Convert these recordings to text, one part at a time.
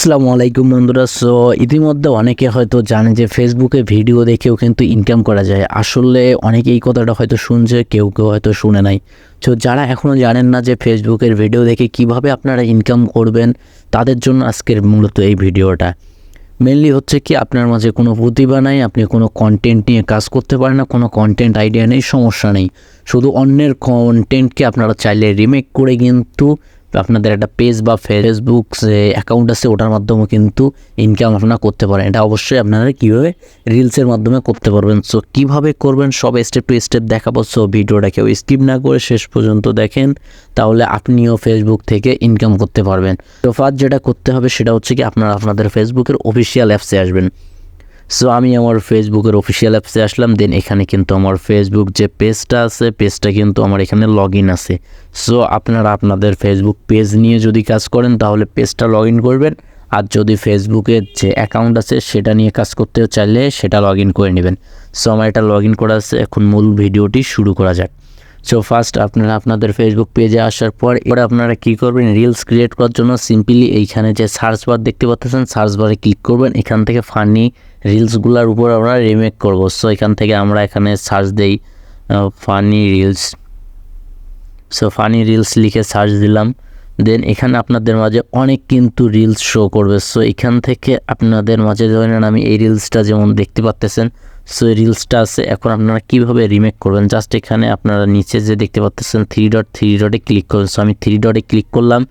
আসসালামু আলাইকুম বন্ধুরা। ইতিমধ্যে অনেকে হয়তো জানে যে ফেসবুকে ভিডিও দেখেও কিন্তু ইনকাম করা যায়। আসলে অনেকে এই কথাটা হয়তো শুনছে, কেউ হয়তো শুনে নাই। যারা এখনও জানেন না যে ফেসবুকের ভিডিও দেখে কিভাবে আপনারা ইনকাম করবেন, তাদের জন্য আজকের মূলত এই ভিডিওটা। মেনলি হচ্ছে কি, আপনার মাঝে কোনো প্রতিভা নাই, আপনি কোনো কন্টেন্ট নিয়ে কাজ করতে পারেন না, কোনো কন্টেন্ট আইডিয়া নেই, সমস্যা নেই। শুধু অন্যের কন্টেন্টকে আপনারা চাইলে রিমেক করে কিন্তু আপনাদের একটা পেজ বা ফেসবুক যে অ্যাকাউন্ট আছে ওটার মাধ্যমে কিন্তু ইনকাম আপনারা করতে পারেন। এটা অবশ্যই আপনারা কীভাবে রিলসের মাধ্যমে করতে পারবেন। কীভাবে করবেন সব স্টেপ টু স্টেপ দেখাবো। ভিডিওটা কেউ স্কিপ না করে শেষ পর্যন্ত দেখেন, তাহলে আপনিও ফেসবুক থেকে ইনকাম করতে পারবেন। ফার্স্ট যেটা করতে হবে সেটা হচ্ছে কি, আপনারা আপনাদের ফেসবুকের অফিসিয়াল অ্যাপসে আসবেন। আমি আমার ফেসবুকের অফিসিয়াল অ্যাপসে আসলাম। দেন এখানে কিন্তু আমার ফেসবুক যে পেজটা আছে, পেজটা কিন্তু আমার এখানে লগ ইন আছে। আপনারা আপনাদের ফেসবুক পেজ নিয়ে যদি কাজ করেন তাহলে পেজটা লগ ইন করবেন, আর যদি ফেসবুকের যে অ্যাকাউন্ট আছে সেটা নিয়ে কাজ করতে চাইলে সেটা লগ ইন করে নেবেন। আমার এটা লগ ইন করা আছে। এখন মূল ভিডিওটি শুরু করা যাক। ফার্স্ট আপনারা আপনাদের ফেসবুক পেজে আসার পর এবার আপনারা কী করবেন, রিলস ক্রিয়েট করার জন্য সিম্পলি এইখানে যে সার্চ বার দেখতে পাচ্ছেন, সার্চ বারে ক্লিক করবেন। এখান থেকে ফানি রিলসগুলোর উপর আমরা রিমেক করবো। এখান থেকে আমরা এখানে সার্চ দেই ফানি রিলস। ফানি রিলস লিখে সার্চ দিলাম। দেন এখানে আপনাদের মাঝে অনেক কিন্তু রিলস শো করবে। এখান থেকে আপনাদের মাঝে ধরেন আমি এই রিলসটা যেমন দেখতে পাচ্ছেন, এই রিলসটা আছে। এখন আপনারা কীভাবে রিমেক করবেন, জাস্ট এখানে আপনারা নিচে যে দেখতে পাচ্ছেন থ্রি ডটে ক্লিক করবেন। আমি থ্রি ডটে ক্লিক করলাম।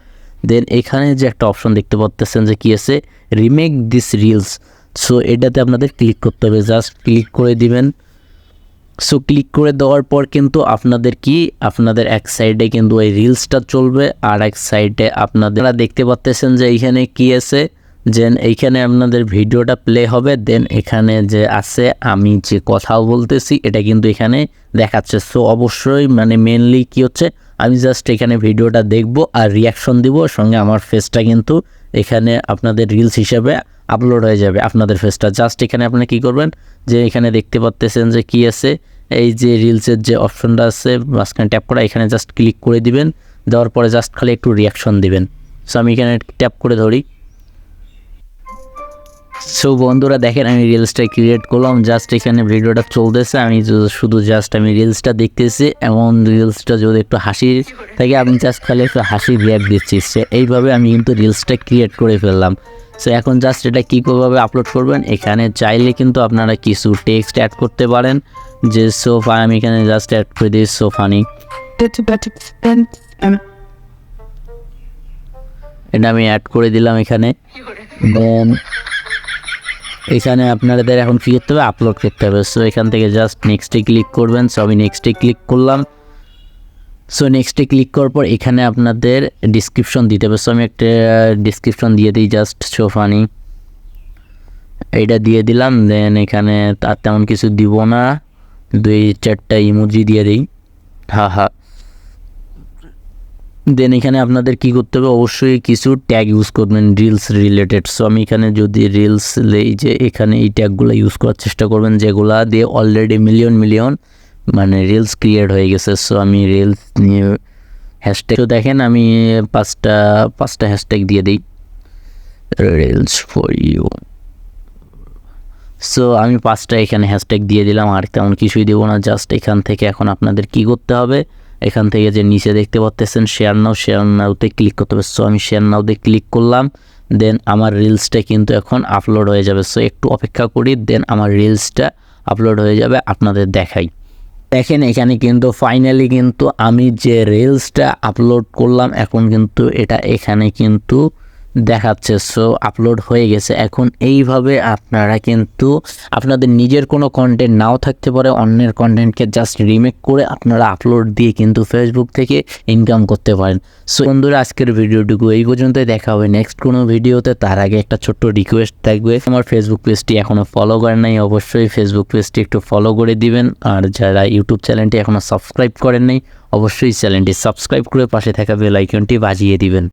দেন এখানে যে একটা অপশন দেখতে পাচ্ছেন যে কী আছে, রিমেক দিস রিলস। এটাতে আপনাদের ক্লিক করতে হবে, জাস্ট ক্লিক করে দিবেন। ক্লিক করে দেওয়ার পর কিন্তু আপনাদের এক সাইডে কিন্তু ওই রিলসটা চলবে, আর এক সাইডে আপনারা দেখতে পাচ্ছেন যে এইখানে কি আছে, যে এইখানে আপনাদের ভিডিওটা প্লে হবে। দেন এখানে যে আছে আমি যে কথা বলতেছি এটা কিন্তু এখানে দেখাচ্ছে। অবশ্যই মেনলি কি হচ্ছে, আমি জাস্ট এখানে ভিডিওটা দেখব আর রিয়াকশন দিব, সঙ্গে আমার ফেসটা কিন্তু এখানে আপনাদের রিলস হিসেবে আপলোড হয়ে যাবে। আপনাদের ফেসটা জাস্ট এখানে আপনি কি করবেন, যে এখানে দেখতে পাচ্ছেন যে কি আছে, এই যে রিলসের যে অপশনটা আছে মাঝখানে ট্যাপ করা, এখানে জাস্ট ক্লিক করে দিবেন। দেওয়ার পরে জাস্ট খালি একটু রিয়াকশন দিবেন। আমি এখানে ট্যাপ করে ধরি। বন্ধুরা দেখেন, আমি রিলসটা ক্রিয়েট করলাম, জাস্ট এখানে ভিডিওটা চলতেছে, আমি শুধু জাস্ট আমি রিলসটা দেখতেছি। এমন রিলসটা যদি একটু হাসি থাকে, আমি জাস্ট খালি একটু হাসি রিয়াক্ট দিচ্ছি। এইভাবে আমি কিন্তু রিলসটা ক্রিয়েট করে ফেললাম। এখন জাস্ট এটা কীভাবে আপলোড করবেন, এখানে চাইলে কিন্তু আপনারা কিছু টেক্সট অ্যাড করতে পারেন। যে আমি এখানে জাস্ট অ্যাড করে দিই ফানি, এটা আমি অ্যাড করে দিলাম এখানে। দেন এখানে আপনাদের এখন কী করতে হবে, আপলোড করতে হবে। এখান থেকে জাস্ট নেক্সটে ক্লিক করবেন। আমি নেক্সটে ক্লিক করলাম। নেক্সটে ক্লিক করার পর এখানে আপনাদের ডিসক্রিপশন দিতে হবে। আমি একটা ডিসক্রিপশন দিয়ে দিই, জাস্ট ফানি এইটা দিয়ে দিলাম। দেন এখানে আর তেমন কিছু দিব না, 2-4টা ইমোজি দিয়ে দিই, হা। দেন এখানে আপনাদের কি করতে হবে, অবশ্যই কিছু ট্যাগ ইউজ করবেন রিলস রিলেটেড। আমি এখানে যদি রিলস লেই, যে এখানে এই ট্যাগগুলো ইউজ করার চেষ্টা করবেন, যেগুলা দিয়ে অলরেডি মিলিয়ন রিলস ক্রিয়েট হয়ে গেছে। আমি রিলস নিয়ে হ্যাশট্যাগ দেখেন, আমি পাঁচটা হ্যাশট্যাগ দিয়ে দিই, রিলস ফর ইউ। আমি 5টা এখানে হ্যাশট্যাগ দিয়ে দিলাম, আর তেমন কিছুই দেবো না। জাস্ট এখান থেকে এখন আপনাদের কি করতে হবে, এখান থেকে যে নিচে দেখতে পাচ্ছেন শেয়ার নাওতে ক্লিক করতে হবে। আমি শেয়ার নাওতে ক্লিক করলাম। দেন আমার রিলসটা কিন্তু এখন আপলোড হয়ে যাবে। একটু অপেক্ষা করি, দেন আমার রিলসটা আপলোড হয়ে যাবে, আপনাদের দেখাই। দেখেন এখানে কিন্তু ফাইনালি কিন্তু আমি যে রিলসটা আপলোড করলাম, এখন কিন্তু এটা এখানে কিন্তু দেখাচ্ছে। আপলোড হয়ে গেছে। এখন এইভাবে আপনারা কিন্তু আপনাদের নিজের কোনো কন্টেন্ট নাও থাকতে পারে, অন্যের কন্টেন্টকে জাস্ট রিমেক করে আপনারা আপলোড দিয়ে কিন্তু ফেসবুক থেকে ইনকাম করতে পারেন। বন্ধুরা আজকের ভিডিওটুকু এই পর্যন্তই, দেখা হবে নেক্সট কোনো ভিডিওতে। তার আগে একটা ছোট্ট রিকোয়েস্ট থাকবে, আমার ফেসবুক পেজটি এখনও ফলো করেন নাই, অবশ্যই ফেসবুক পেজটি একটু ফলো করে দিবেন। আর যারা ইউটিউব চ্যানেলটি এখনও সাবস্ক্রাইব করেন নাই, অবশ্যই চ্যানেলটি সাবস্ক্রাইব করে পাশে থাকা বেল আইকনটি বাজিয়ে দিবেন।